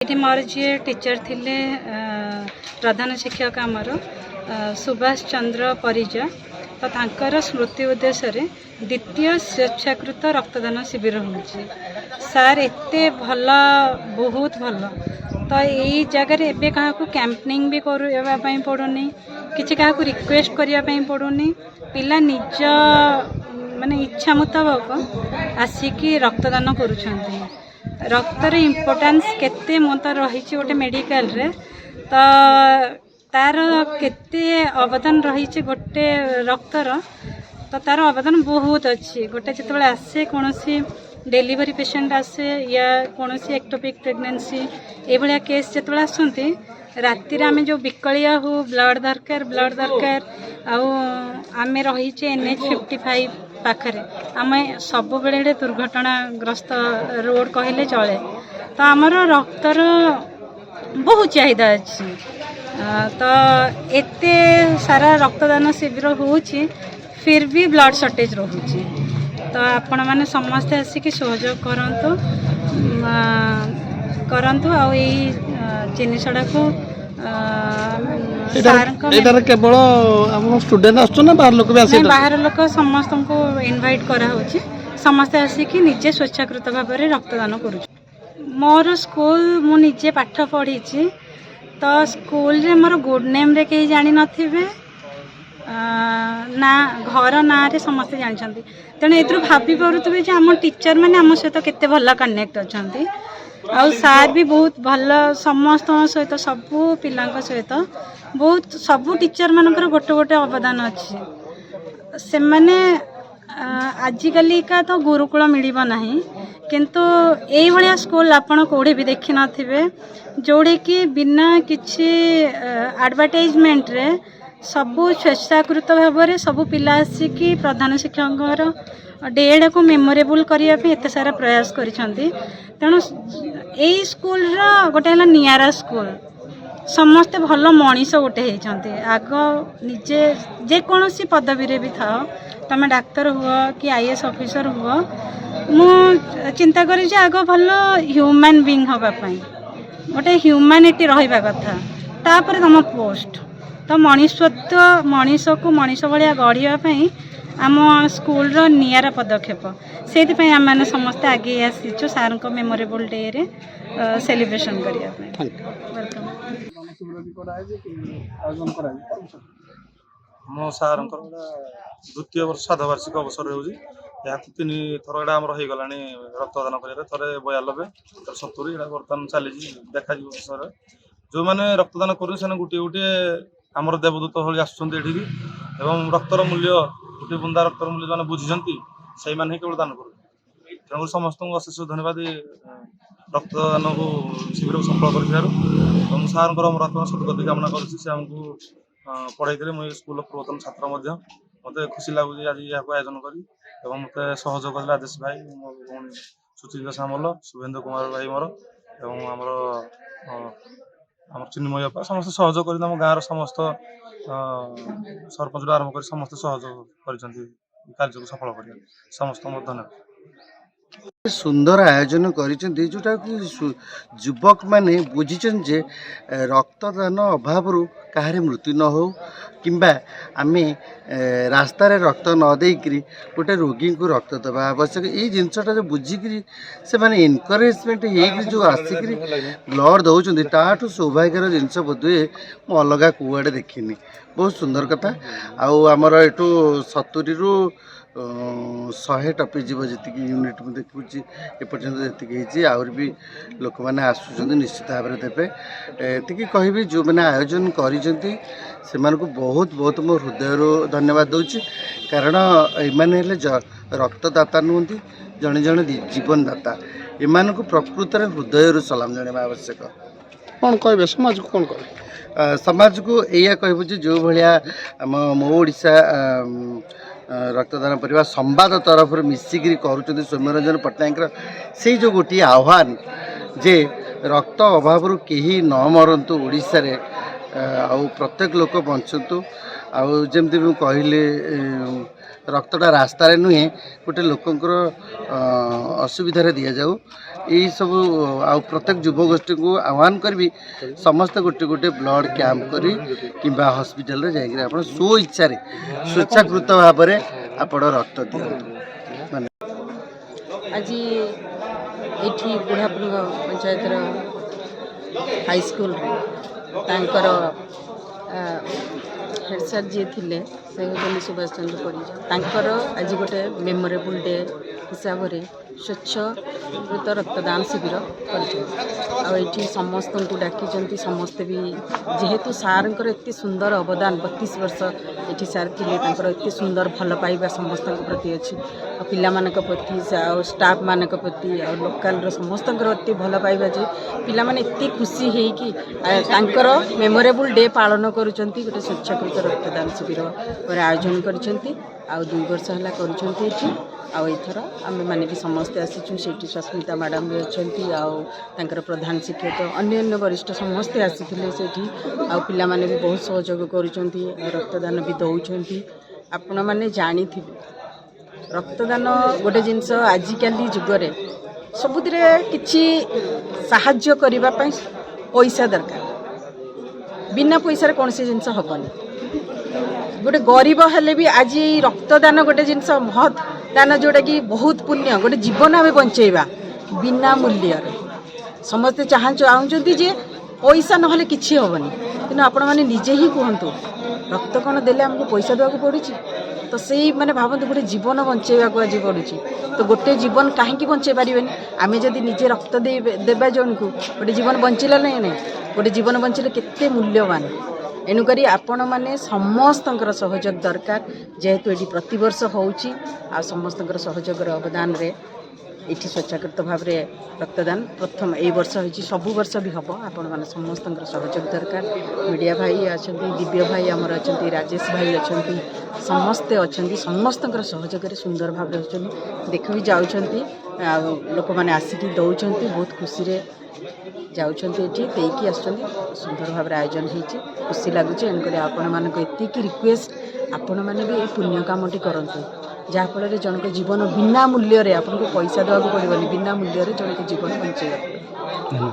ये मोर जी टीचर थिले प्रधान शिक्षक आमर सुभाष चंद्र परिजा तो तांकर स्मृति उद्देश्य रे द्वितीय स्वेच्छाकृत रक्तदान शिविर होची। सार एते भल बहुत भल तो यही जगह एबे क्या कैंपनिंग भी करवाई पड़ूनी किसी क्या रिक्वेस्ट करने पड़ूनी पिला निज माने इच्छा मुताबक आसिकी रक्तदान करुछंती। रक्तर इम्पोर्टेंस केते मत रही गोटे मेडिकल रे तो तार केते अवदान रही गोटे रक्तर तो तार अवदान बहुत अच्छी। गोटे जिते आसे कौन डेलीवरी पेशेंट आसे या कौन एक्टोपिक प्रेगनेंसी ये केस जिते आसती राति आम जो विकलिया हो ब्लड दरकार आम रही NH55 पाखरे आम सब बेले दुर्घटनाग्रस्त रोड कहले चले तो आमर रक्तर बहुत चाहिदा अच्छी। तो एते सारा रक्तदान शिविर होची फिर भी ब्लड शॉर्टेज रोची तो आपण मैंने समस्ते आसिक सहयोग करंतु आ जिनसटा को केवल स्टूडेंट आसना बाहर लोक भी बाहर लोक समस्त को इनवाइट करा समस्ते आसिक निजे स्वेच्छाकृत भाव में रक्तदान कर। मोर स्कूल मु निजे पाठ पढ़ी तो स्कूल रे मोर गुड नेम रे कहीं जानी नथिबे ना घर ना रे समस्ते जानछंती तेणु एथुर भाभी परुथबे जे आम टीचर माने आम सहित केते भल कनेक्ट अछंती आ सार भी बहुत भल समस्त सहित सबू पिला सहित बहुत सबू टीचर मानकर गोटे गोटे अवदान अच्छी से माने आजिकल का तो गुरुकुल मिलबो नहीं किंतु एई भलिया स्कूल आपण कोड़े भी देखि नथिबे जोड़े कि बिना किछि एडवर्टाइजमेंट रे सबू स्वेच्छाकृत भाव में सबू पिला आसिकी प्रधान शिक्षक डेड को मेमोरेबल करने एत सारा प्रयास करिसेंती। तेणु यही स्कूल गोटे है नियारा स्कूल समस्ते भल मनीष गोटे होती आग निजे जेकोसी पदवी रे भी था तुम डाक्तर हुआ कि IAS ऑफिसर हुआ मु चिंता करी आग भल ह्यूमन बीइंग होगापाई गोटे ह्यूमैनिटी रहिबा कथा तापर तुम पोस्ट तो मनीषत्व मनीष को मनीष भाया गढ़ापी आम स्कूल नियारा पदक्षेप से आम मैंने समस्ते आगे आसीचु सार को मेमोरेबल डे रे सेलिब्रेशन करने। मो सार द्वितीय वर्ष साधवार्षिक अवसर हो तीन थर एटा आमर हो गला रक्तदान कर थे 92 70 बर्तमान चली देखा सर जो मैंने रक्तदान कर गोटे गोटे आमर देवदूत भली आसुँच एवं रक्तर मूल्य गोटे बुंदा रक्तर मूल्य जो बुझी से मैंने केवल दान कर तेणु समस्त को अशेष धन्यवाद रक्तदान को शिविर को सफल कर सार आत्मा सदगति कामना करमको पढ़ाई मुझे स्कूल पूर्वतन छात्र मत खुशी लगुच आज यहाँ आयोजन करी मत सहयोग कर राजेश भाई मो भौणी सुचिता सामल शुभेन्दु कुमार भाई मोर एवं आमर चिन्मय बापा समस्त सहयोग कर गाँव समस्त सरपंच आरंभ कर समस्त सहयोग कर सफल कर समस्त धन्यवाद। सुंदर आयोजन करिसेंती जोटा कि युवक माने बुझीचन जे रक्तदान अभाव कहारे मृत्यु न हो किंबा आमे रास्ता रे रक्त न देकरी गोटे रोगी को रक्त देवा आवश्यक ये जिनसटा जो बुझिकी से माने इनकरेजमेंट होगी जो आसिक ब्लड दौरान ताठू सौभाग्यर जिनस बोधे मु अलग कुआड़े देखनी बहुत सुंदर कथा आमर एटू 70 रू 100 टपी जीव जी यूनिट में देखुची एपर्यंत जी आहरी भी लोक मैंने आसुच्च निश्चित भाव में देवे एति कहि जो मैंने आयोजन करिसेंती को बहुत बहुत मो हृदय धन्यवाद दूची कारण एमाने रक्तदाता नुहति जड़े जड़े जीवनदाता एमान को प्रकृत हृदय सलाम जनावा आवश्यक। कौन कहे समाज को कौन कहे समाज को या कहबो जो भाया मो ओडिशा रक्तदान परिवार संवाद तरफ मिसिकी करुँच सौम्यरंजन पट्टनायक से जो गोटे आह्वान जे रक्त अभाव कहीं न मरतु ओडिशा रे प्रत्येक लोक बंचतु ଆଉ ଯେମିତି ମୁଁ କହିଲି ରକ୍ତଟା ରାସ୍ତାରେ ନୁହେଁ ଗୋଟେ ଲୋକଙ୍କର ଅସୁବିଧାରେ ଦିଆଯାଉ ଏଇସବୁ ଆଉ ପ୍ରତ୍ୟେକ ଯୁବଗୋଷ୍ଠୀଙ୍କୁ ଆହ୍ୱାନ କରିବି ସମସ୍ତେ ଗୋଟେ ଗୋଟେ ବ୍ଲଡ଼ କ୍ୟାମ୍ପ କରି କିମ୍ବା ହସ୍ପିଟାଲରେ ଯାଇକରି ଆପଣ ସ୍ୱଇଚ୍ଛାରେ ସ୍ୱେଚ୍ଛାକୃତ ଭାବରେ ଆପଣ ରକ୍ତ ଦିଅନ୍ତୁ। ଆଜି ଏଇଠି ବୁଢ଼ାପୁର ପଞ୍ଚାୟତର ହାଇସ୍କୁଲରେ ତାଙ୍କର ହେଡ଼ ସାର୍ ଯିଏ ଥିଲେ ସେ ହେଉଛନ୍ତି ସୁଭାଷ ଚନ୍ଦ୍ର ପରିଜା। ତାଙ୍କର ଆଜି ଗୋଟେ ମେମୋରେବୁଲ୍ ଡେ ହିସାବରେ ସ୍ୱଚ୍ଛକୃତ ରକ୍ତଦାନ ଶିବିର କରିଛନ୍ତି। ଆଉ ଏଇଠି ସମସ୍ତଙ୍କୁ ଡାକିଛନ୍ତି। ସମସ୍ତେ ବି ଯେହେତୁ ସାର୍ଙ୍କର ଏତେ ସୁନ୍ଦର ଅବଦାନ 32 ବର୍ଷ ଏଠି ସାର୍ ଥିଲେ, ତାଙ୍କର ଏତେ ସୁନ୍ଦର ଭଲ ପାଇବା ସମସ୍ତଙ୍କ ପ୍ରତି ଅଛି। ଆଉ ପିଲାମାନଙ୍କ ପ୍ରତି ଆଉ ଷ୍ଟାଫ୍ମାନଙ୍କ ପ୍ରତି ଆଉ ଲୋକାଲର ସମସ୍ତଙ୍କର ଏତେ ଭଲ ପାଇବା ଯେ ପିଲାମାନେ ଏତେ ଖୁସି ହେଇକି ତାଙ୍କର ମେମୋରେବୁଲ୍ ଡେ ପାଳନ କରୁଛନ୍ତି। ଗୋଟେ ସ୍ୱଚ୍ଛକୃତ ରକ୍ତଦାନ ଶିବିର ଆୟୋଜନ କରିଛନ୍ତି। ଆଉ 2 ବର୍ଷ ହେଲା କରୁଛନ୍ତି ଏଠି। ଆଉ ଏଥର ଆମେମାନେ ବି ସମସ୍ତେ ଆସିଛୁ। ସେଇଠି ସସ୍ମିତା ମ୍ୟାଡ଼ାମ୍ ବି ଅଛନ୍ତି, ଆଉ ତାଙ୍କର ପ୍ରଧାନ ଶିକ୍ଷକ ଅନ୍ୟାନ୍ୟ ବରିଷ୍ଠ ସମସ୍ତେ ଆସିଥିଲେ ସେଇଠି। ଆଉ ପିଲାମାନେ ବି ବହୁତ ସହଯୋଗ କରୁଛନ୍ତି, ରକ୍ତଦାନ ବି ଦେଉଛନ୍ତି। ଆପଣମାନେ ଜାଣିଥିବେ ରକ୍ତଦାନ ଗୋଟେ ଜିନିଷ ଆଜିକାଲି ଯୁଗରେ ସବୁଥିରେ କିଛି ସାହାଯ୍ୟ କରିବା ପାଇଁ ପଇସା ଦରକାର। ବିନା ପଇସାରେ କୌଣସି ଜିନିଷ ହେବନି। ଗୋଟେ ଗରିବ ହେଲେ ବି ଆଜି ଏଇ ରକ୍ତଦାନ ଗୋଟେ ଜିନିଷ ମହତ୍ ଦାନ, ଯେଉଁଟାକି ବହୁତ ପୁଣ୍ୟ, ଗୋଟେ ଜୀବନ ଆମେ ବଞ୍ଚେଇବା ବିନା ମୂଲ୍ୟରେ। ସମସ୍ତେ ଚାହୁଁଛନ୍ତି ଯେ ପଇସା ନହେଲେ କିଛି ହେବନି, କିନ୍ତୁ ଆପଣମାନେ ନିଜେ ହିଁ କୁହନ୍ତୁ ରକ୍ତ କ'ଣ ଦେଲେ ଆମକୁ ପଇସା ଦେବାକୁ ପଡ଼ୁଛି? ତ ସେଇ ଭାବନ୍ତୁ ଗୋଟେ ଜୀବନ ବଞ୍ଚେଇବାକୁ ଆଜି ପଡ଼ୁଛି। ତ ଗୋଟେ ଜୀବନ କାହିଁକି ବଞ୍ଚେଇ ପାରିବେନି? ଆମେ ଯଦି ନିଜେ ରକ୍ତ ଦେବା ଜଣକୁ ଗୋଟେ ଜୀବନ ବଞ୍ଚିଲା ନାହିଁ, ଗୋଟେ ଜୀବନ ବଞ୍ଚିଲେ କେତେ ମୂଲ୍ୟବାନ। ଏଣୁକରି ଆପଣମାନେ ସମସ୍ତଙ୍କର ସହଯୋଗ ଦରକାର। ଯେହେତୁ ଏଠି ପ୍ରତିବର୍ଷ ହେଉଛି, ଆଉ ସମସ୍ତଙ୍କର ସହଯୋଗର ଅବଦାନରେ ଏଠି ସ୍ୱଚ୍ଛାକୃତ ଭାବରେ ରକ୍ତଦାନ ପ୍ରଥମ ଏଇ ବର୍ଷ ହୋଇଛି, ସବୁ ବର୍ଷ ବି ହେବ। ଆପଣମାନେ ସମସ୍ତଙ୍କର ସହଯୋଗ ଦରକାର। ମିଡ଼ିଆ ଭାଇ ଅଛନ୍ତି, ଦିବ୍ୟ ଭାଇ ଆମର ଅଛନ୍ତି, ରାଜେଶ ଭାଇ ଅଛନ୍ତି, ସମସ୍ତେ ଅଛନ୍ତି। ସମସ୍ତଙ୍କର ସହଯୋଗରେ ସୁନ୍ଦର ଭାବରେ ହେଉଛନ୍ତି। ଦେଖି ବି ଯାଉଛନ୍ତି, ଆଉ ଲୋକମାନେ ଆସିକି ଦେଉଛନ୍ତି, ବହୁତ ଖୁସିରେ ଯାଉଛନ୍ତି, ଏଠି ଦେଇକି ଆସୁଛନ୍ତି। ସୁନ୍ଦର ଭାବରେ ଆୟୋଜନ ହେଇଛି, ଖୁସି ଲାଗୁଛି। ଏଣୁକରି ଆପଣମାନଙ୍କୁ ଏତିକି ରିକ୍ୱେଷ୍ଟ, ଆପଣମାନେ ବି ଏଇ ପୁଣ୍ୟ କାମଟି କରନ୍ତୁ, ଯାହାଫଳରେ ଜଣଙ୍କ ଜୀବନ ବିନା ମୂଲ୍ୟରେ, ଆପଣଙ୍କୁ ପଇସା ଦେବାକୁ ପଡ଼ିବନି, ବିନା ମୂଲ୍ୟରେ ଜଣଙ୍କ ଜୀବନ ବଞ୍ଚେଇବାକୁ ପଡ଼ିବ।